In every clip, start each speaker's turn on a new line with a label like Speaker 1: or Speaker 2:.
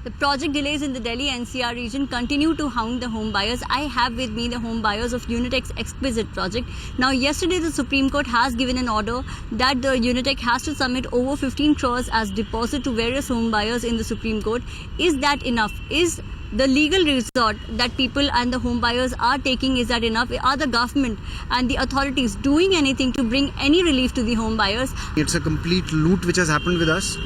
Speaker 1: The project delays in the Delhi NCR region continue to hound the home buyers. I have with me the home buyers of Unitech's exquisite project. Now, yesterday the Supreme Court has given an order that the Unitech has to submit over 15 crores as deposit to various home buyers in the Supreme Court. Is that enough? Is the legal resort that people and the home buyers are taking, is that enough? Are the government and the authorities doing anything to bring any relief to the home buyers?
Speaker 2: It's a complete loot which has happened with us.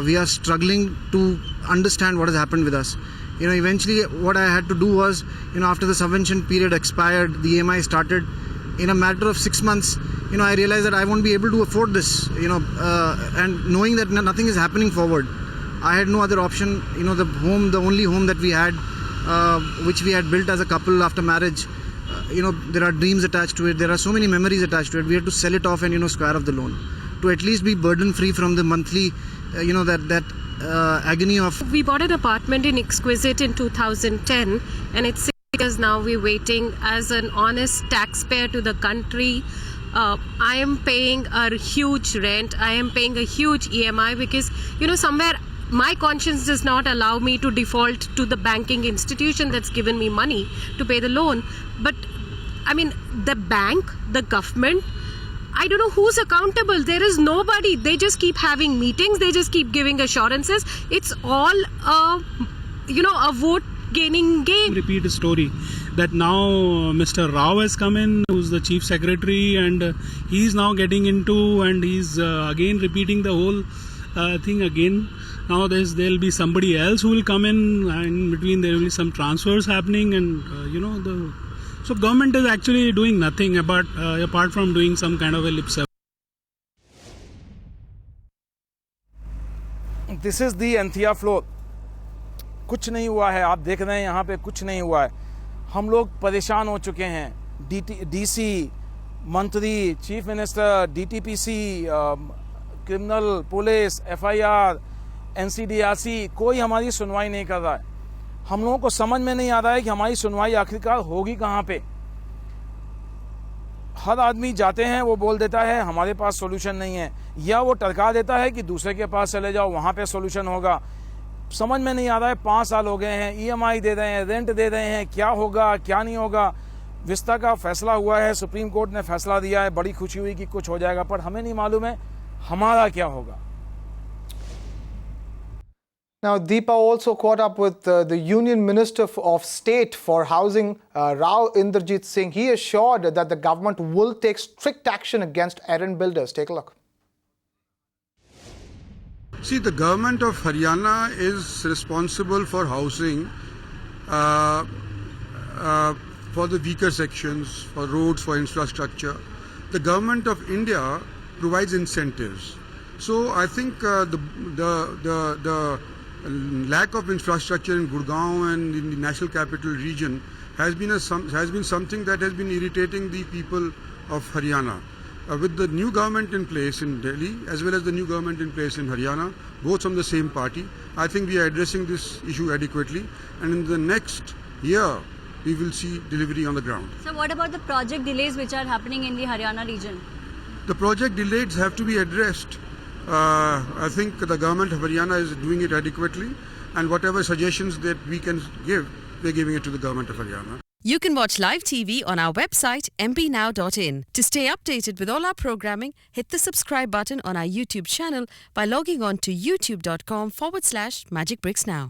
Speaker 2: We are struggling to understand what has happened with us. Eventually what I had to do was, after the subvention period expired, the EMI started. In a matter of 6 months, I realized that I won't be able to afford this, and knowing that nothing is happening forward, I had no other option. The only home that we had, which we had built as a couple after marriage, there are dreams attached to it. There are so many memories attached to it. We had to sell it off and, square off the loan to at least be burden free from the monthly, agony of.
Speaker 3: We bought an apartment in Exquisite in 2010, and it's 6 years now we're waiting. As an honest taxpayer to the country, I am paying a huge rent. I am paying a huge EMI because, somewhere my conscience does not allow me to default to the banking institution that's given me money to pay the loan. But, the bank, the government, I don't know who's accountable. There is nobody. They just keep having meetings. They just keep giving assurances. It's all, a vote gaining game.
Speaker 4: Repeat a story that now Mr. Rao has come in, who's the chief secretary, and he's now getting into, and he's again repeating the whole thing again. Now there'll be somebody else who will come in, and in between there will be some transfers happening, and so government is actually doing nothing apart from doing some kind of a lip service.
Speaker 5: This is the NCR floor. कुछ नहीं हुआ है, आप देख रहे हैं यहाँ पे कुछ नहीं हुआ है. हम लोग परेशान हो चुके हैं. डीसी, मंत्री, chief minister, DTPC, criminal police, FIR, NCDRC, कोई हमारी सुनवाई नहीं कर रहा है. हम लोगों को समझ में नहीं आ रहा है कि हमारी सुनवाई आखिरकार होगी कहाँ पे. हर आदमी जाते हैं, वो बोल देता है हमारे पास सॉल्यूशन नहीं है, या वो टरका देता है कि दूसरे के पास चले जाओ, वहाँ पे सॉल्यूशन होगा. समझ में नहीं आ रहा है. 5 साल हो गए हैं, ईएमआई दे रहे हैं, रेंट दे रहे हैं, क्या होगा क्या नहीं होगा. विस्ता का फैसला हुआ है, सुप्रीम कोर्ट ने फैसला दिया है, बड़ी खुशी हुई कि कुछ हो जाएगा, पर हमें नहीं मालूम है हमारा क्या होगा.
Speaker 6: Now, Deepa also caught up with the Union Minister of State for Housing, Rao Inderjit Singh. He assured that the government will take strict action against errant builders. Take a look.
Speaker 7: See, the government of Haryana is responsible for housing for the weaker sections, for roads, for infrastructure. The government of India provides incentives. So I think the lack of infrastructure in Gurgaon and in the national capital region has been something that has been irritating the people of Haryana. With the new government in place in Delhi as well as the new government in place in Haryana, both from the same party, I think we are addressing this issue adequately, and in the next year we will see delivery on the ground.
Speaker 1: So what about the project delays which are happening in the Haryana region?
Speaker 7: The project delays have to be addressed. I think the government of Haryana is doing it adequately, and whatever suggestions that we can give, we're giving it to the government of Haryana.
Speaker 8: You can watch live TV on our website mpnow.in. To stay updated with all our programming, hit the subscribe button on our YouTube channel by logging on to youtube.com/magicbricksnow.